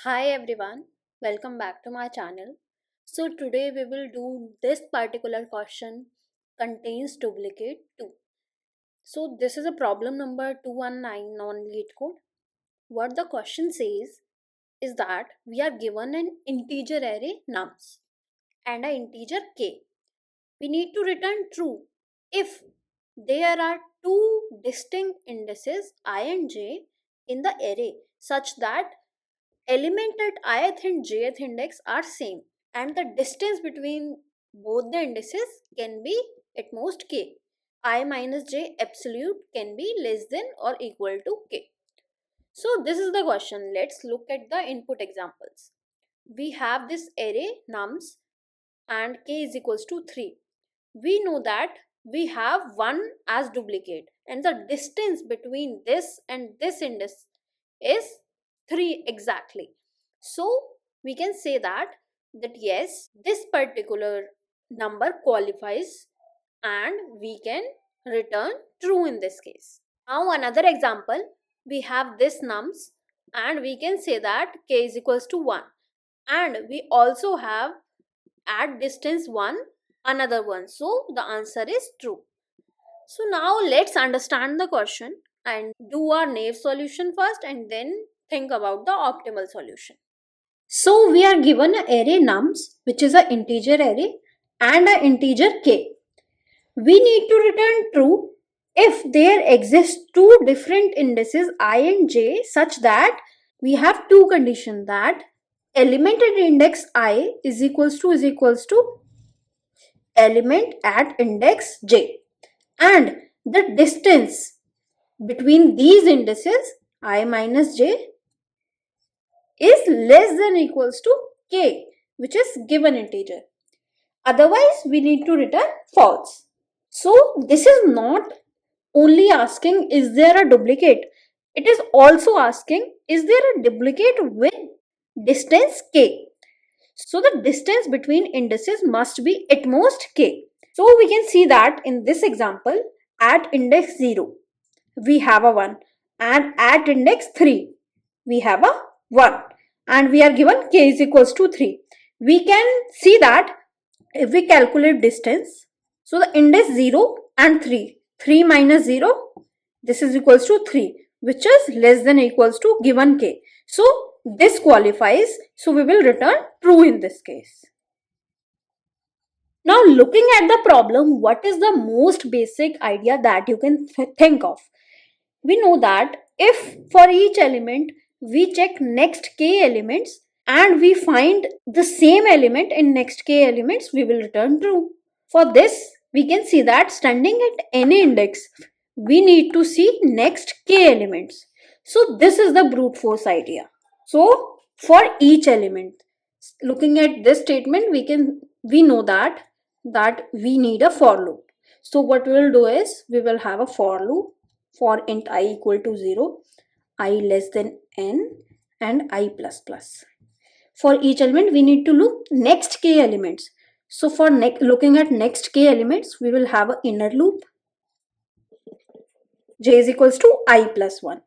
Hi everyone, welcome back to my channel. So today we will do this particular question contains duplicate 2. So this is a problem number 219 on LeetCode. What the question says is that we are given an integer array nums and an integer k. We need to return true if there are two distinct indices I and j in the array such that element at ith and jth index are same and the distance between both the indices can be at most k. I minus j absolute can be less than or equal to k. So this is the question. Let's look at the input examples. We have this array nums and k is equals to 3. We know that we have 1 as duplicate and the distance between this and this index is 3 exactly. So we can say that yes, this particular number qualifies and we can return true in this case. Now another example, we have this nums and we can say that k is equals to 1 and we also have at distance 1 another one, so the answer is true. So now let's understand the question and do our naive solution first and then think about the optimal solution. So we are given an array nums which is an integer array and an integer k. We need to return true if there exist two different indices I and j such that we have two conditions that element at index I is equals to element at index j and the distance between these indices I minus j is less than equals to k, which is given integer. Otherwise we need to return false. So this is not only asking is there a duplicate, it is also asking is there a duplicate with distance k. So the distance between indices must be at most k. So we can see that in this example at index 0 we have a 1 and at index 3 we have a 1 and we are given k is equals to 3. We can see that if we calculate distance, so the index 0 and 3 minus 0, this is equals to 3 which is less than equals to given k. So this qualifies, so we will return true in this case. Now looking at the problem, what is the most basic idea that you can think of? We know that if for each element we check next k elements and we find the same element in next k elements, we will return true. For this, we can see that standing at any index, we need to see next k elements. So this is the brute force idea. So for each element, looking at this statement, we know that we need a for loop. So what we will do is we will have a for loop for int I equal to 0, I less than n and I plus plus. For each element we need to look next k elements. So for looking at next k elements, we will have an inner loop j is equals to I plus 1,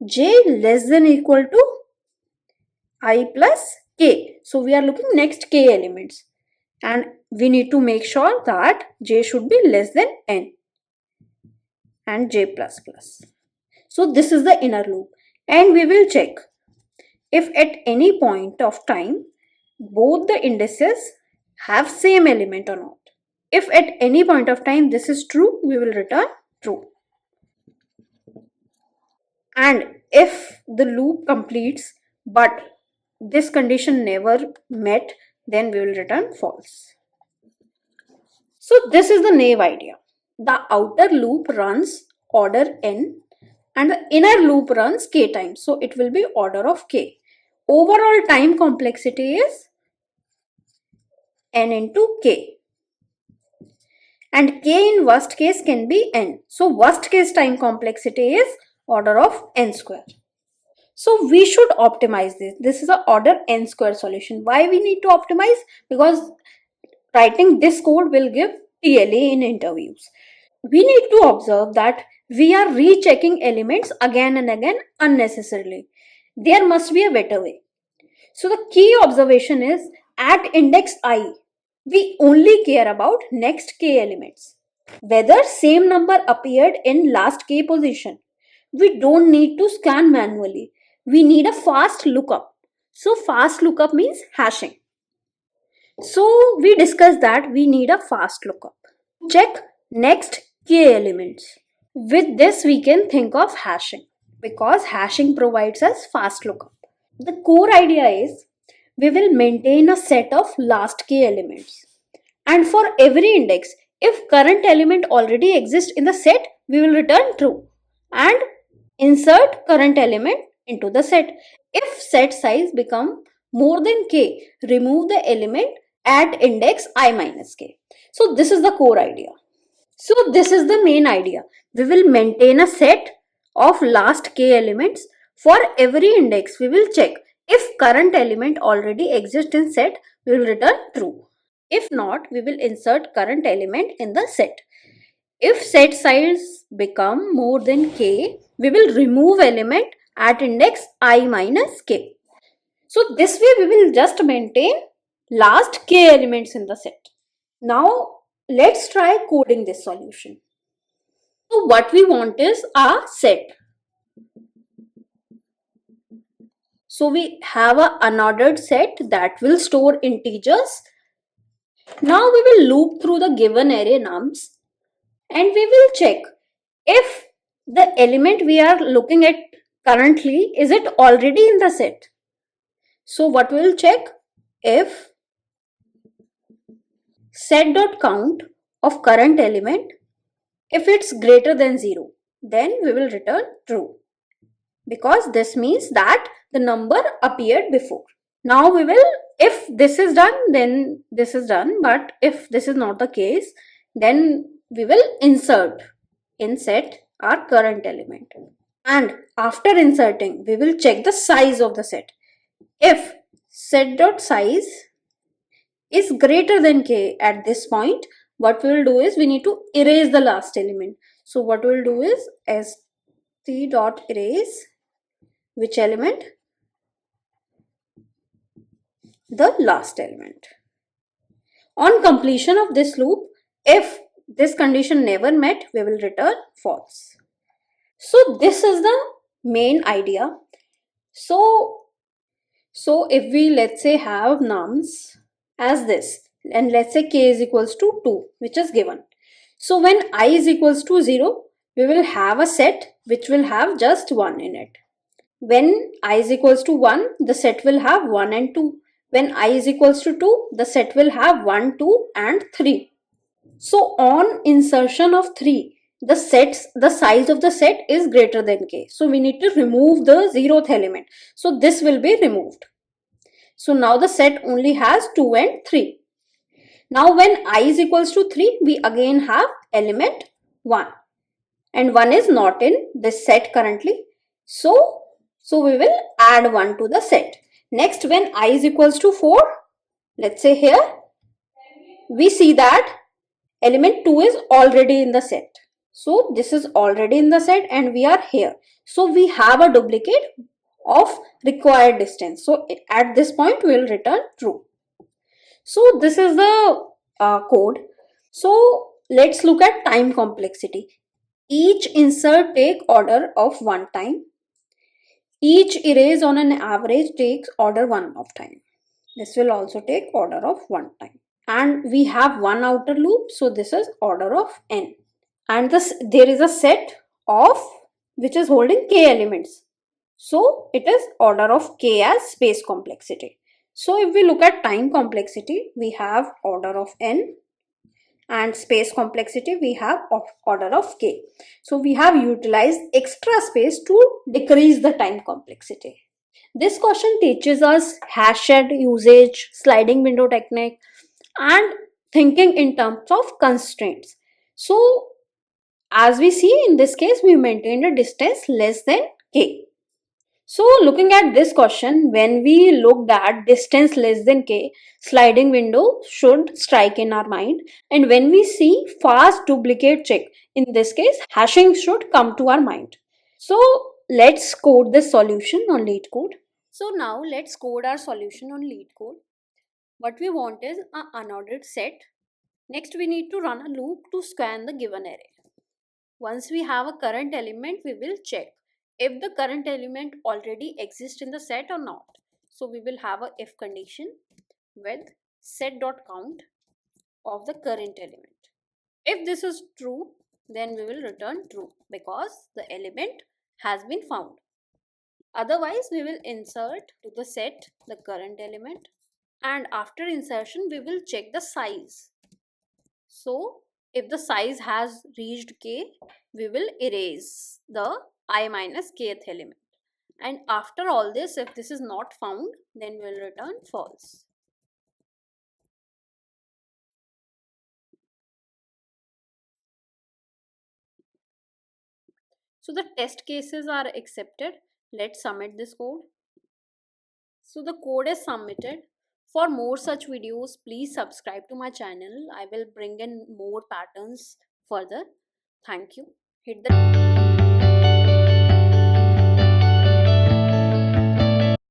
j less than equal to I plus k. So we are looking next k elements and we need to make sure that j should be less than n and j plus plus. So this is the inner loop and we will check if at any point of time both the indices have same element or not. If at any point of time this is true, we will return true. And if the loop completes but this condition never met, then we will return false. So this is the naive idea. The outer loop runs order n and the inner loop runs k times. So it will be order of k. Overall time complexity is n into k. And k in worst case can be n. So worst case time complexity is order of n square. So we should optimize this. This is a order n square solution. Why we need to optimize? Because writing this code will give TLA in interviews. We need to observe that we are rechecking elements again and again unnecessarily. There must be a better way. So the key observation is at index I, we only care about next k elements. Whether same number appeared in last k position. We don't need to scan manually. We need a fast lookup. So fast lookup means hashing. So we discussed that we need a fast lookup. Check next k elements. With this we can think of hashing because hashing provides us fast lookup. The core idea is we will maintain a set of last k elements. And for every index, if current element already exists in the set, we will return true and insert current element into the set. If set size become more than k, remove the element at index I minus k. So this is the core idea. So this is the main idea. We will maintain a set of last k elements. For every index, we will check if current element already exists in set, we will return true. If not, we will insert current element in the set. If set size become more than k, we will remove element at index I minus k. So this way we will just maintain last k elements in the set. Now let's try coding this solution. So what we want is a set. So we have a unordered set that will store integers. Now we will loop through the given array nums and we will check if the element we are looking at currently, is it already in the set? So what we will check, if set.count of current element, if it's greater than 0, then we will return true because this means that the number appeared before. Now we will, if this is done, then this is done, but if this is not the case, then we will insert in set our current element. And after inserting, we will check the size of the set. If set.size is greater than k at this point, what we will do is we need to erase the last element. So what we will do is st.erase which element? The last element. On completion of this loop, if this condition never met, we will return false. So this is the main idea. So if we, let's say, have nums as this, and let's say k is equals to 2, which is given. So when I is equals to 0, we will have a set which will have just 1 in it. When I is equals to 1, the set will have 1 and 2. When I is equals to 2, the set will have 1, 2 and 3. So on insertion of 3, the size of the set is greater than k. So we need to remove the 0th element. So this will be removed. So now the set only has 2 and 3. Now when I is equals to 3, we again have element 1. And 1 is not in this set currently. So we will add 1 to the set. Next, when I is equals to 4, let's say here, we see that element 2 is already in the set. So this is already in the set and we are here. So we have a duplicate of required distance. So at this point, we will return true. So this is the code. So let's look at time complexity. Each insert take order of 1 time. Each erase on an average takes order 1 of time. This will also take order of 1 time. And we have one outer loop, so this is order of n. And there is a set of which is holding k elements. So it is order of k as space complexity. So if we look at time complexity, we have order of n, and space complexity we have of order of k. So we have utilized extra space to decrease the time complexity. This question teaches us HashSet usage, sliding window technique, and thinking in terms of constraints. So as we see in this case, we maintained a distance less than k. So looking at this question, when we looked at distance less than k, sliding window should strike in our mind. And when we see fast duplicate check, in this case, hashing should come to our mind. So let's code this solution on LeetCode. So now let's code our solution on LeetCode. What we want is an unordered set. Next we need to run a loop to scan the given array. Once we have a current element, we will check if the current element already exists in the set or not. So we will have a if condition with set.count of the current element. If this is true, then we will return true because the element has been found. Otherwise, we will insert to the set the current element, and after insertion we will check the size. So if the size has reached k, we will erase the I minus kth element. And after all this, if this is not found, then we will return false. So the test cases are accepted. Let's submit this code. So the code is submitted. For more such videos, please subscribe to my channel. I will bring in more patterns further. Thank you. Hit the